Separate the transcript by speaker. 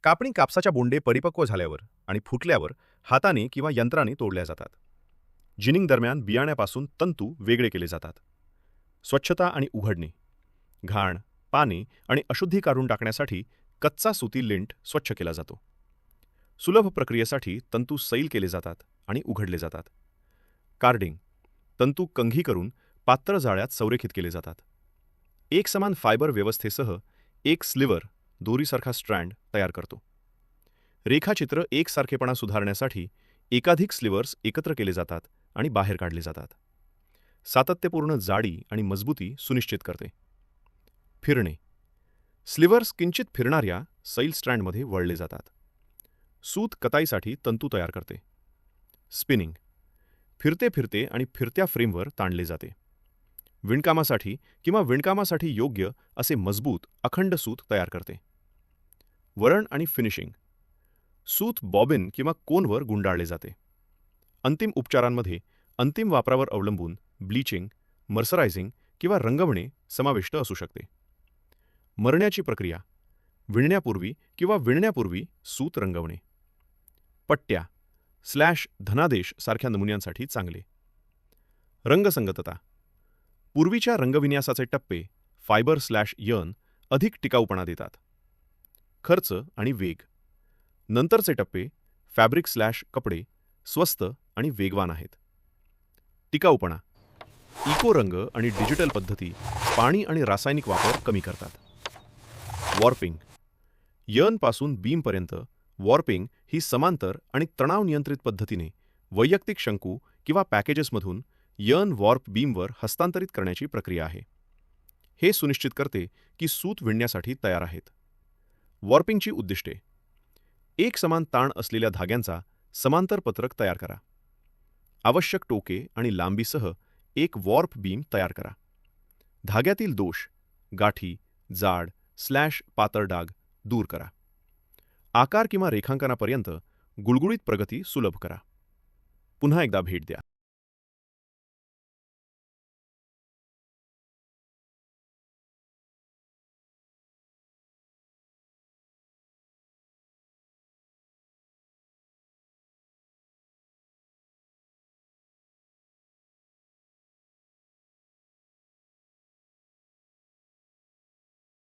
Speaker 1: कापणी कापसाच्या बोंडे परिपक्व झाल्यावर आणि फुटल्यावर हाताने किंवा यंत्राने तोडल्या जातात. जिनिंग दरम्यान बियाण्यापासून तंतू वेगळे केले जातात. स्वच्छता आणि उघडणे. घाण, पाने आणि अशुद्धी काढून टाकण्यासाठी कच्चा सुती लिंट स्वच्छ केला जातो. सुलभ प्रक्रियेसाठी तंतू सैल केले जातात आणि उघडले जातात. कार्डिंग. तंतू कंघी करून पातळ जाळ्यात संरेखित केले जातात. एकसमान फायबर व्यवस्थेसह एक स्लिव्हर दोरीसारखा स्ट्रँड तयार करतो. रेखाचित्र एकसारखेपणा सुधारण्यासाठी एकाधिक स्लिव्हर्स एकत्र केले जातात आणि बाहेर काढले जातात. सातत्यपूर्ण जाडी आणि मजबूती सुनिश्चित करते. फिरणे. स्लिव्हर्स किंचित फिरणाऱ्या सैल स्ट्रँडमध्ये वळले जातात. सूत कताईसाठी तंतू तयार करते. स्पिनिंग. फिरते फिरते आणि फिरत्या फ्रेमवर ताणले जाते. विणकामासाठी योग्य असे मजबूत अखंड सूत तयार करते. वळण आणि फिनिशिंग. सूत बॉबिन किंवा कोनवर गुंडाळले जाते. अंतिम उपचारांमध्ये अंतिम वापरावर अवलंबून ब्लीचिंग, मर्सरायझिंग किंवा रंगवणे समाविष्ट असू शकते. मरण्याची प्रक्रिया. विणण्यापूर्वी सूत रंगवणे. पट्ट्या / धनादेश सारख्या नमुन्यांसाठी चांगले. रंगसंगतता. पूर्वीच्या रंगविन्यासाचे टप्पे फायबर / यर्न अधिक टिकाऊपणा देतात. खर्च आणि वेग. नंतरचे टप्पे फॅब्रिक / कपडे स्वस्त आणि वेगवान आहेत. टिकाऊपणा. इको रंग आणि डिजिटल पद्धती पाणी आणि रासायनिक वापर कमी करतात. वॉर्पिंग. यर्नपासून बीमपर्यंत वॉर्पिंग ही समांतर आणि तणाव नियंत्रित पद्धतीने वैयक्तिक शंकू किंवा पॅकेजेसमधून यर्न वॉर्प बीमवर हस्तांतरित करण्याची प्रक्रिया आहे. हे सुनिश्चित करते की सूत विणण्यासाठी तयार आहेत. वॉर्पिंगची उद्दिष्टे. एकसमान ताण असलेल्या धाग्यांचा समांतर पत्रक तयार करा. आवश्यक टोके आणि लांबीसह एक वॉर्प बीम तयार करा. धाग्यातील दोष, गाठी, जाड / पातळ डाग दूर करा. आकार किंवा रेखांकनापर्यंत गुळगुळीत प्रगती सुलभ करा. पुन्हा एकदा भेट द्या.